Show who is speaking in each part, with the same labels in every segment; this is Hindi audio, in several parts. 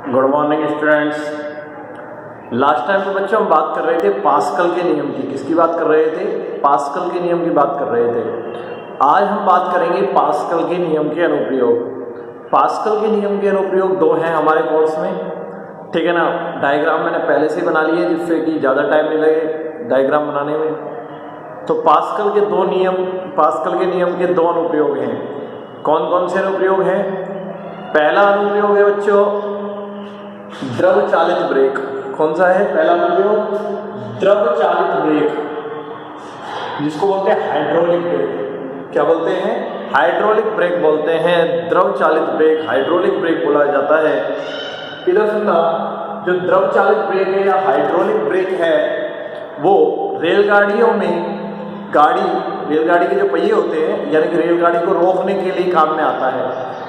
Speaker 1: Good morning students. Last time तो बच्चों हम बात कर रहे थे पास्कल के नियम की। किसकी बात कर रहे थे? पास्कल के नियम की बात कर रहे थे। आज हम बात करेंगे पास्कल के नियम के अनुप्रयोग। पास्कल के नियम के अनुप्रयोग दो हैं हमारे कोर्स में, ठीक है ना। डायग्राम मैंने पहले से बना लिए जिससे कि ज़्यादा टाइम नहीं लगे डायग्राम बनाने में। तो पास्कल के नियम के दो अनुप्रयोग हैं। कौन कौन से अनुप्रयोग हैं? पहला अनुप्रयोग है बच्चों द्रव चालित ब्रेक। कौन सा है पहला अनुप्रयोग? द्रव चालित ब्रेक, जिसको बोलते हैं हाइड्रोलिक ब्रेक। क्या बोलते हैं? हाइड्रोलिक ब्रेक बोलते हैं। द्रव चालित ब्रेक हाइड्रोलिक ब्रेक बोला जाता है। इधर सुनना, जो द्रव चालित ब्रेक है या हाइड्रोलिक ब्रेक है वो रेलगाड़ियों में रेलगाड़ी के जो पहिए होते हैं यानी कि रेलगाड़ी को रोकने के लिए काम में आता है।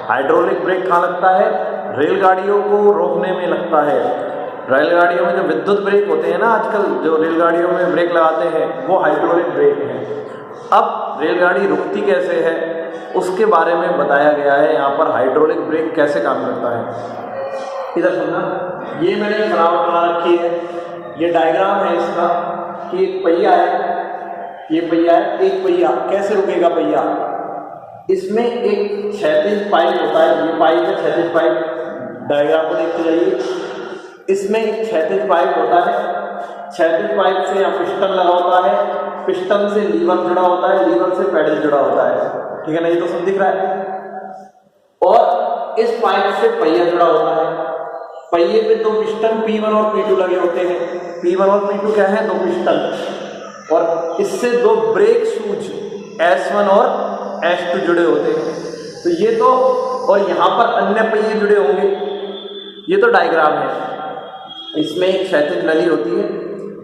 Speaker 1: हाइड्रोलिक ब्रेक कहाँ लगता है? रेलगाड़ियों को रोकने में लगता है। रेलगाड़ियों में जो विद्युत ब्रेक होते हैं ना, आजकल जो रेलगाड़ियों में ब्रेक लगाते हैं वो हाइड्रोलिक ब्रेक है। अब रेलगाड़ी रुकती कैसे है उसके बारे में बताया गया है यहाँ पर। हाइड्रोलिक ब्रेक कैसे काम करता है इधर सुनना। ये मैंने बनावट बना रखी है, ये डायग्राम है इसका कि एक पहिया है, ये पहिया है, एक पहिया कैसे रुकेगा पहिया। इसमें एक क्षैतिज पाइप होता है, ये पाइप है क्षैतिज पाइप। डायग्राम को देखते जाइए। इसमें एक क्षैतिज पाइप होता है, क्षैतिज पाइप से यहाँ पिस्टन लगा होता है, पिस्टन से लीवर जुड़ा होता है, लीवर से पैडल जुड़ा होता है, ठीक है ना। ये तो सब दिख रहा है। और इस पाइप से पहिया जुड़ा होता है। पहिए पे दो पिस्टन P1 और P2 लगे होते हैं। P1 और P2 क्या है? दो पिस्टन। और इससे दो ब्रेक शूज S1 और S2 जुड़े होते हैं। तो ये तो, और यहाँ पर अन्य पहिए जुड़े होंगे। ये तो डायग्राम है। इसमें एक क्षैतिज नली होती है,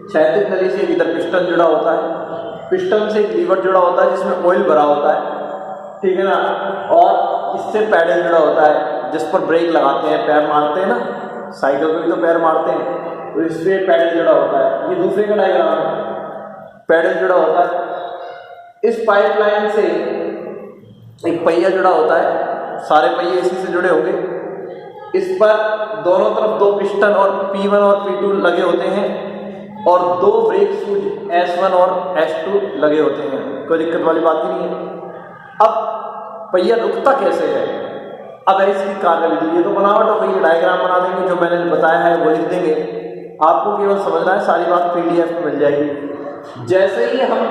Speaker 1: क्षैतिज नली से इधर पिस्टन जुड़ा होता है, पिस्टन से एक लीवर जुड़ा होता है जिसमें ऑयल भरा होता है, ठीक है ना। और इससे पैडल जुड़ा होता है जिस पर ब्रेक लगाते हैं, पैर मारते हैं ना, साइकिल पे भी तो पैर मारते हैं, तो इससे पैडल जुड़ा होता है। ये दूसरे का डायग्राम है, पैडल जुड़ा होता है। इस पाइपलाइन से एक पहिया जुड़ा होता है, सारे पहिए इसी से जुड़े होंगे। इस पर दोनों तरफ दो पिस्टन और P1 और P2 लगे होते हैं और दो ब्रेक शूज S1 और S2 लगे होते हैं। कोई दिक्कत वाली बात ही नहीं है। अब पहिया रुकता कैसे है? अब है इसकी कार्यविधि। ये तो बनावट हो गई, डायग्राम बना देंगे, जो मैंने बताया है वो लिख देंगे। आपको केवल समझना है, सारी बात PDF में मिल जाएगी। जैसे ही हम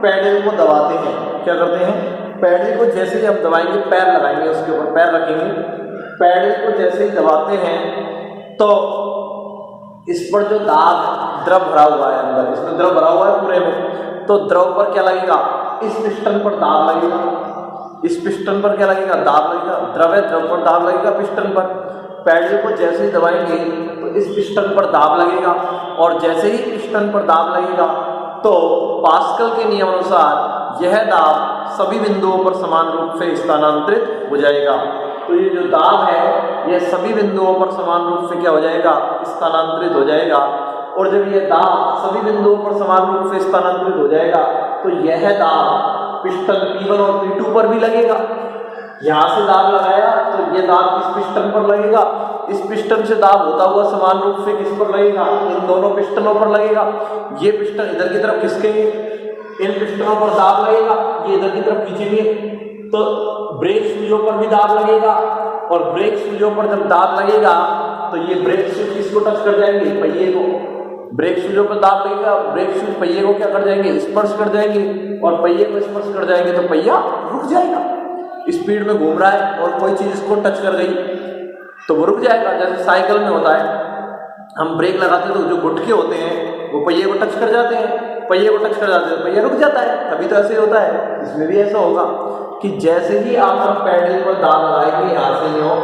Speaker 1: पैडल को दबाते हैं, क्या करते हैं? पैडल को जैसे ही हम दबाएंगे, पैर लगाएंगे, उसके ऊपर पैर रखेंगे, पैडल को जैसे ही दबाते हैं तो इस पर जो दाब द्रव भरा हुआ है अंदर, इसमें द्रव भरा हुआ है पूरे में, तो द्रव पर क्या लगेगा? इस पिस्टन पर दाब लगेगा। इस पिस्टन पर क्या लगेगा? दाब लगेगा। द्रव है, द्रव पर दाब लगेगा पिस्टन पर। पैडल को जैसे ही दबाएंगे तो इस पिस्टन पर दाब लगेगा, और जैसे ही पिस्टन पर दाब लगेगा तो पास्कल के नियम अनुसार यह दाब सभी बिंदुओं पर समान रूप से स्थानांतरित हो जाएगा। तो ये जो दाब है यह सभी बिंदुओं पर समान रूप से क्या हो जाएगा? स्थानांतरित हो जाएगा। और जब यह दाब सभी बिंदुओं पर समान रूप से स्थानांतरित हो जाएगा तो यह दाब पिस्टन P1 और P2 पर भी लगेगा। यहाँ से दाब लगाया तो यह दाब इस पिस्टन पर लगेगा, इस पिस्टन से दाब होता हुआ समान रूप से किस पर लगेगा? इन दोनों पिस्टनों पर लगेगा। ये पिस्टन इधर की तरफ खिसकेंगे, इन पिस्टनों पर दाब लगेगा, ये इधर की तरफ खींचेंगे तो ब्रेक शूजों पर भी दाब लगेगा। और ब्रेक शूजों पर जब दाब लगेगा तो ये ब्रेक शूज किसको टच कर जाएंगे? पहिए को। ब्रेक शूजों पर दाब लगेगा, ब्रेक शूज पहिए को क्या कर जाएंगे? स्पर्श कर जाएंगे, और पहिए को स्पर्श कर जाएंगे तो पहिया रुक जाएगा। स्पीड में घूम रहा है और कोई चीज इसको टच कर गई तो वो रुक जाएगा। जैसे साइकिल में होता है, हम ब्रेक लगाते हैं तो जो गुटके होते हैं वो पहिए को टच कर जाते हैं, पहिए को टच कर जाते हैं तो पहिया रुक जाता है। तभी तो ऐसे ही होता है। इसमें भी ऐसा होगा कि जैसे ही आप पैडल पर दाब लगाएंगे, यहाँ से हो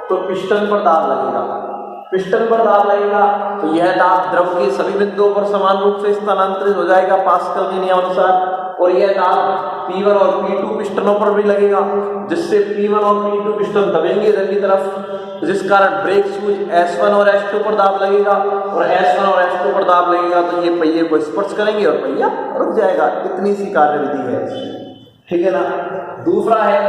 Speaker 1: तो पिस्टन पर दाब लगेगा, पिस्टन पर दाब लगेगा तो यह दाब द्रव के सभी बिंदुओं पर समान रूप से स्थानांतरित हो जाएगा पास्कल के नियम अनुसार। और यह दाब P1 और P2 पिस्टनों पर भी लगेगा, जिससे P1 और P2 पिस्टन दबेंगे इधर की तरफ, जिस कारण ब्रेक शूज S1 और S2 पर दाब लगेगा, और S1 और S2 पर दाब लगेगा तो ये पहिए को स्पर्श करेंगे और पहिया रुक जाएगा। इतनी सी कार्यविधि है, ठीक है ना। दूसरा है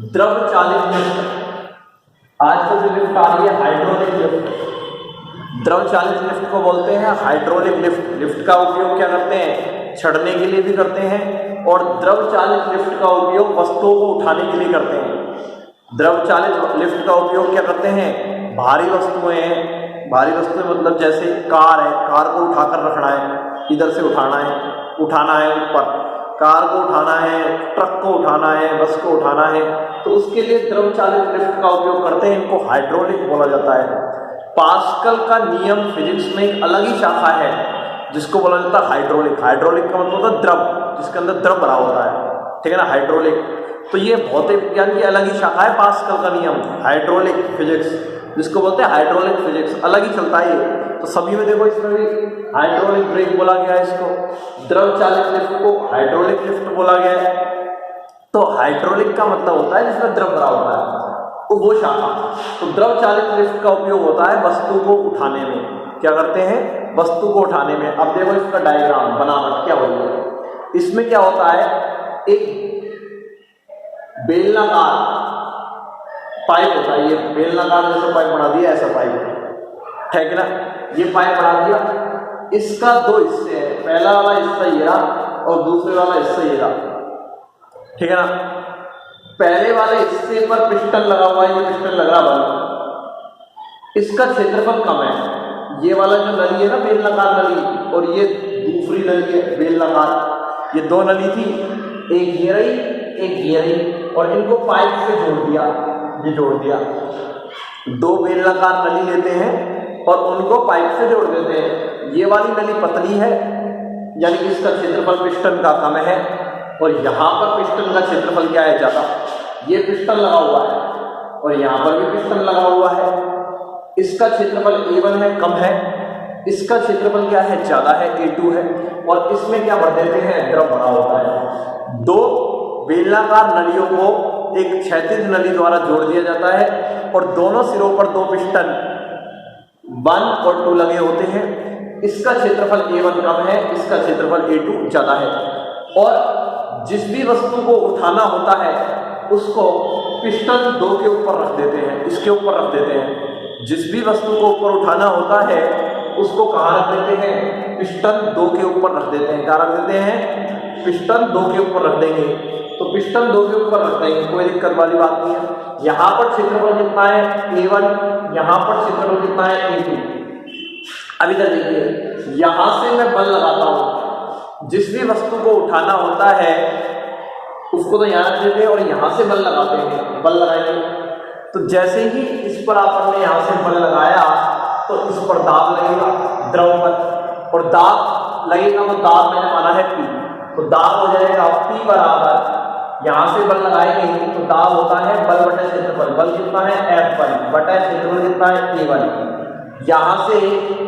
Speaker 1: द्रव चालित पिस्टन। आजकल जो लिफ्ट आ रही है हाइड्रोलिक लिफ्ट, द्रव चालित लिफ्ट को बोलते हैं हाइड्रोलिक लिफ्ट। लिफ्ट का उपयोग क्या करते हैं, चढ़ने के लिए भी करते हैं, और द्रव चालित लिफ्ट का उपयोग वस्तुओं को उठाने के लिए करते हैं। द्रव चालित लिफ्ट का उपयोग क्या करते हैं, भारी वस्तुएं, भारी वस्तुएं मतलब जैसे कार है, कार को उठाकर रखना है, इधर से उठाना है ऊपर, कार को उठाना है, ट्रक को उठाना है, बस को उठाना है, तो उसके लिए द्रव चालित लिफ्ट का उपयोग करते हैं। इनको हाइड्रोलिक बोला जाता है। पास्कल का नियम फिजिक्स में एक अलग ही शाखा है जिसको बोला जाता है हाइड्रोलिक। हाइड्रोलिक का मतलब होता है द्रव, जिसके अंदर द्रव भरा होता है, ठीक है ना, हाइड्रोलिक। तो ये भौतिक विज्ञान की अलग ही शाखा है पास्कल का नियम, हाइड्रोलिक फिजिक्स, जिसको बोलते हैं हाइड्रोलिक फिजिक्स, अलग ही चलता है ये। तो सभी में देखो इसमें भी हाइड्रोलिक ब्रेक बोला गया है इसको, द्रव चालित लिफ्ट को हाइड्रोलिक लिफ्ट बोला गया है। तो हाइड्रोलिक का मतलब होता है जिसमें द्रव भरा होता है, तो वो शाखा। तो द्रव चालित लिफ्ट का उपयोग होता है वस्तु को उठाने में। क्या करते हैं, वस्तु को उठाने में। अब देखो इसका डायग्राम बनावट क्या होती है। इसमें क्या होता है, एक बेलनाकार पाइप होता है, ये बेलनाकार जैसा पाइप बना दिया, ऐसा पाइप, ठीक है ना, ये पाइप बना दिया। इसका दो हिस्से हैं, पहला वाला हिस्सा ये रहा और दूसरे वाला हिस्सा ये रहा, ठीक है ना। पहले वाले हिस्से पर पिस्टन लगा हुआ है, ये पिस्टन लग रहा बल्ब, इसका क्षेत्रफल कम है। ये वाला जो नली है ना बेलनाकार नली, और ये दूसरी नली है बेलनाकार, ये दो नली थी, एक ये रही एक ये रही, और इनको पाइप से जोड़ दिया, ये जोड़ दिया। दो बेलनाकार नली लेते हैं और उनको पाइप से जोड़ देते हैं। ये वाली नली पतली है, यानी कि इसका क्षेत्रफल पिस्टन का कम है, और यहाँ पर पिस्टन का क्षेत्रफल क्या है, ज़्यादा। ये पिस्टन लगा हुआ है और यहाँ पर भी पिस्टन लगा हुआ है। इसका क्षेत्रफल A1 है, कम है, इसका क्षेत्रफल क्या है, ज़्यादा है, A2 है। और इसमें क्या भर देते हैं, द्रव भरा होता है। दो बेलनाकार नलियों को एक क्षैतिज नली द्वारा जोड़ दिया जाता है, और दोनों सिरों पर दो पिस्टन 1 और 2 लगे होते हैं। इसका क्षेत्रफल A1 कम है, इसका क्षेत्रफल A2 ज़्यादा है। और जिस भी वस्तु को उठाना होता है उसको पिस्टन 2 के ऊपर रख देते हैं, इसके ऊपर रख देते हैं। जिस भी वस्तु को ऊपर उठाना होता है उसको कहाँ रख देते हैं, पिस्टन 2 के ऊपर रख देते हैं। कहाँ रख देते हैं, पिस्टन 2 के ऊपर रख देंगे। तो पिस्टन 2 के ऊपर रख देंगे, कोई दिक्कत वाली बात नहीं है। यहाँ पर क्षेत्रफल कितना है, A1, यहाँ पर क्षेत्रफल कितना है, A2। अब इधर देखिए, यहाँ से मैं बल लगाता हूँ, जिस भी वस्तु को उठाना होता है उसको तो यहाँ रख देते हैं, और यहाँ से बल लगाते हैं, बल लगाएंगे। तो जैसे ही इस पर आपने यहाँ से बल लगाया तो इस पर दाब लगेगा, द्रव पर, और दाब लगेगा, वो दाब मैंने माना है P, तो दाब हो जाएगा P बराबर, यहाँ से बल लगाएंगे तो दाब होता है बल बटे क्षेत्रफल। बल कितना है, F1 बटा क्षेत्रफल कितना है, A1। यहाँ से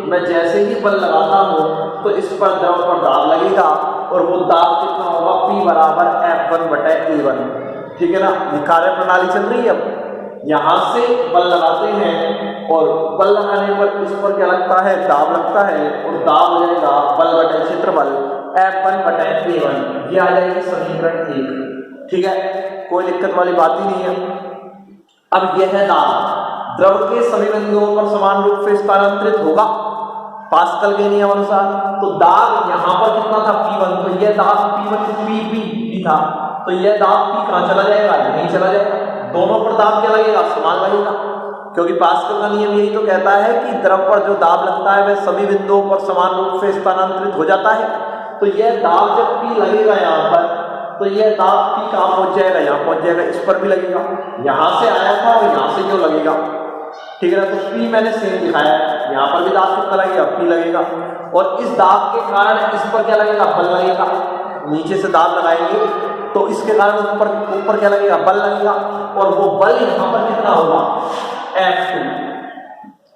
Speaker 1: मैं जैसे ही बल लगाता हूँ तो इस पर द्रव पर दाब लगेगा, और वो दाब कितना होगा, P बराबर F1 बटा A1, ठीक है ना। ये कार्य प्रणाली चल रही है। अब यहाँ से बल लगाते हैं, और बल लगाने पर इस पर क्या लगता है, दाब लगता है, और दाब हो जाएगा बल बटे क्षेत्रफल F1 बटा A1। ये आ जाएगी समीकरण 1, ठीक है, कोई दिक्कत वाली बात ही नहीं है। अब यह है दाब, द्रव के सभी बिंदुओं पर समान रूप से स्थानांतरित होगा पास्कल के नियम अनुसार। तो दाब यहाँ पर कितना था, P1, तो यह दाब P1 P था, तो यह दाब P कहाँ चला जाएगा, नहीं चला जाएगा। दोनों पर दाब क्या लगेगा, समान लगेगा, क्योंकि पास्कल का नियम यही तो कहता है कि द्रव पर जो दाब लगता है वह सभी बिंदुओं पर समान रूप से स्थानांतरित हो जाता है। तो यह दाब जब P लगेगा यहाँ पर, तो यह दाब P कहाँ पहुँच जाएगा, यहाँ पहुँच जाएगा, इस पर भी लगेगा। यहाँ से आया था और यहाँ से क्यों लगेगा, ठीक है ना। तो P मैंने सेम दिखाया है, यहाँ पर भी दाब कितना लगेगा, P लगेगा, और इस दाब के कारण इस पर क्या लगेगा, बल लगेगा। नीचे से दाब लगाएंगे तो इसके कारण ऊपर क्या लगेगा, बल लगेगा, और वो बल यहाँ पर कितना होगा, F2,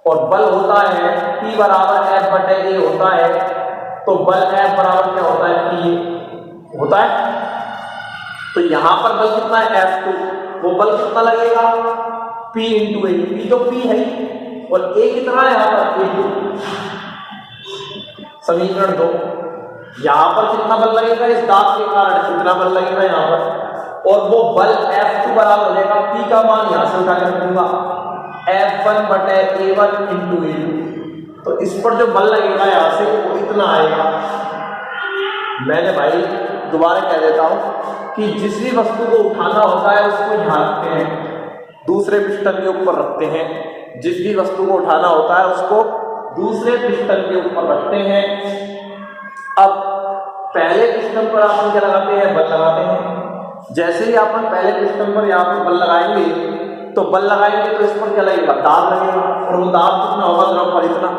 Speaker 1: और बल होता है P बराबर F बटे A होता है। तो बल F बराबर क्या होता है, P होता है। तो यहाँ पर बल कितना है, F2, वो बल कितना लगेगा, P इंटू A, P तो P है, और A कितना है यहाँ पर, A2। समीकरण 2, यहाँ पर कितना बल लगेगा, इस दाब के कारण कितना बल लगेगा यहाँ पर, और वो बल F2 बराबर हो जाएगा, P का मान यहाँ से उठा कर रखूंगा, F1/A1 इंटू A2। तो इस पर जो बल लगेगा यहाँ से वो इतना आएगा। मैंने भाई दोबारा कह देता हूँ कि जिस भी वस्तु को उठाना होता है उसको यहाँ रखते हैं, दूसरे पिस्टन के ऊपर रखते हैं। जिस भी वस्तु को उठाना होता है उसको दूसरे पिस्टन के ऊपर रखते हैं। अब पहले पिस्टन पर आप क्या लगाते हैं, बल लगाते हैं। जैसे ही आप पहले पिस्टन पर यहाँ पर बल लगाएंगे तो इस पर क्या लगेगा, दाब लगेगा। और वो दाब कितना होगा, द्रव पर इतना।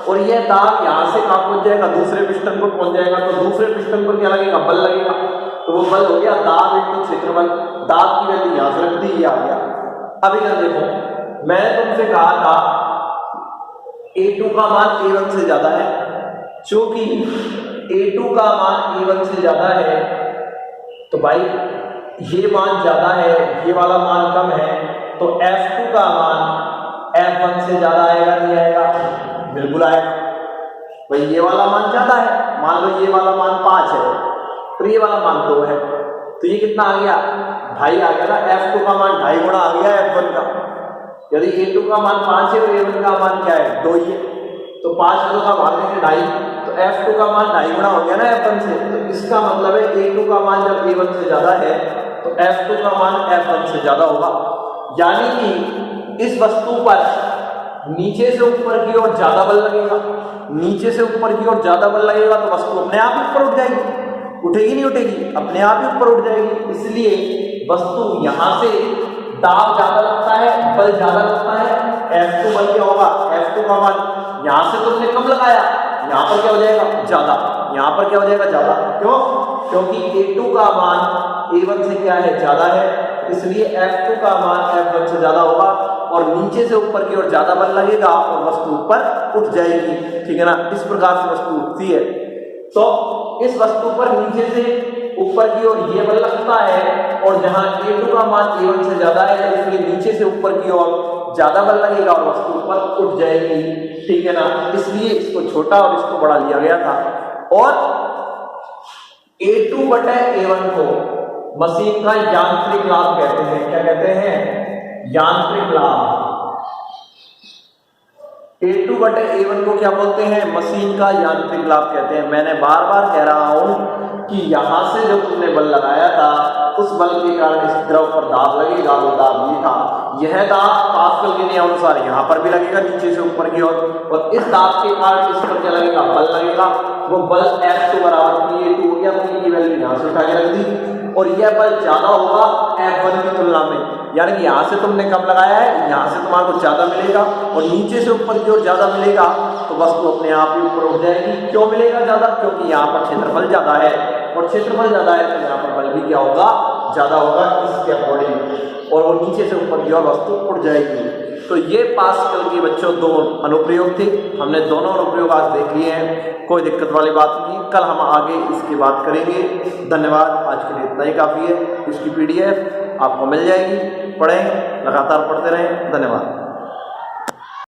Speaker 1: और यह दाब यहाँ से कहाँ पहुंच जाएगा, दूसरे पिस्टन पर पहुंच जाएगा। तो दूसरे पिस्टन पर क्या लगेगा, बल लगेगा। तो वो बल हो गया दाब इंटू क्षेत्रफल। दाब की वैल्यू यहाँ से रख दी, ये आ गया। अब इधर देखो, मैंने तुमसे कहा था A2 का मान A1 से ज्यादा है। चूंकि A2 का मान A1 से ज्यादा है तो भाई ये मान ज्यादा है, ये वाला मान कम है, तो F2 का मान F1 से ज्यादा आएगा, नहीं आएगा? बिल्कुल आएगा। भाई ये वाला मान ज्यादा है, मान लो ये वाला मान 5 है और ये वाला मान 2 है, तो ये कितना आ गया, 2.5 आ गया ना। F2 का मान 2.5 गुना आ गया F1 का। यदि A2 का मान 5 है और A1 का मान क्या है, 2 ही है, तो 5 का भाग देंगे 2.5, तो F2 का मान 2.5 गुना हो गया ना F1 से। तो इसका मतलब है A2 का मान जब A1 से ज्यादा है तो F2 का मान F1 से ज्यादा होगा। यानी कि इस वस्तु पर नीचे से ऊपर की ओर ज्यादा बल लगेगा। नीचे से ऊपर की ओर ज्यादा बल लगेगा तो वस्तु अपने आप ही ऊपर उठ जाएगी। उठेगी नहीं उठेगी, अपने आप ही ऊपर उठ जाएगी। इसलिए वस्तु यहां से दाब ज्यादा लगता है, बल ज्यादा लगता है। F2 बल क्या होगा, F2 का मान यहां से तुमने कम लगाया, यहां पर क्या हो जाएगा, ज्यादा। यहां पर क्या हो जाएगा, ज्यादा। क्यों? क्योंकि A2 का मान A1 से क्या है, ज्यादा है। इसलिए F2 का मान F1 से ज्यादा होगा और नीचे से ऊपर की ओर ज्यादा बल लगेगा और वस्तु ऊपर उठ जाएगी। ठीक है ना, इस प्रकार से वस्तु उठती है। तो इस वस्तु पर नीचे से ऊपर की ओर ये बल लगता है और जहां A2 का मान A1 से ज्यादा है इसलिए नीचे से ऊपर की ओर ज्यादा बल लगेगा और वस्तु ऊपर उठ जाएगी। ठीक है ना, इसलिए इसको छोटा और इसको बड़ा लिया गया था। और A2/A1 को मशीन का यांत्रिक लाभ कहते हैं। क्या कहते हैं, यांत्रिक लाभ। A2/A1 को क्या बोलते हैं, मशीन का यांत्रिक लाभ कहते हैं। मैंने बार बार कह रहा हूं कि यहां से जो तुमने बल लगाया था उस बल के कारण इस द्रव पर दाब लगेगा, वो दाब ये था। यह दाब पास्कल के नियम अनुसार यहां पर भी लगेगा नीचे से ऊपर की ओर, और इस दाब के कारण इस पर क्या लगेगा, बल लगेगा। वो बल F2 बराबर PA2 हो गया। P की वैल्यू यहां से उठा के रख दी और यह बल ज्यादा होगा F1 की तुलना में। यानी कि यहां से तुमने कम लगाया है, यहां से तुम्हारे को ज्यादा मिलेगा और नीचे से ऊपर की ओर ज्यादा मिलेगा तो वस्तु अपने आप ही ऊपर उठ जाएगी। क्यों मिलेगा ज्यादा, क्योंकि यहाँ पर क्षेत्रफल ज्यादा है और क्षेत्रफल ज्यादा है तो यहाँ पर बल भी क्या होगा, ज्यादा होगा इसके अकॉर्डिंग, और वो नीचे से ऊपर की ओर वस्तु उठ जाएगी। तो ये पास्कल के बच्चों दो अनुप्रयोग थे। हमने दोनों अनुप्रयोग आज देख लिए हैं, कोई दिक्कत वाली बात नहीं। कल हम आगे इसकी बात करेंगे। धन्यवाद, आज के लिए इतना ही काफ़ी है। इसकी PDF आपको मिल जाएगी, पढ़ें, लगातार पढ़ते रहें। धन्यवाद।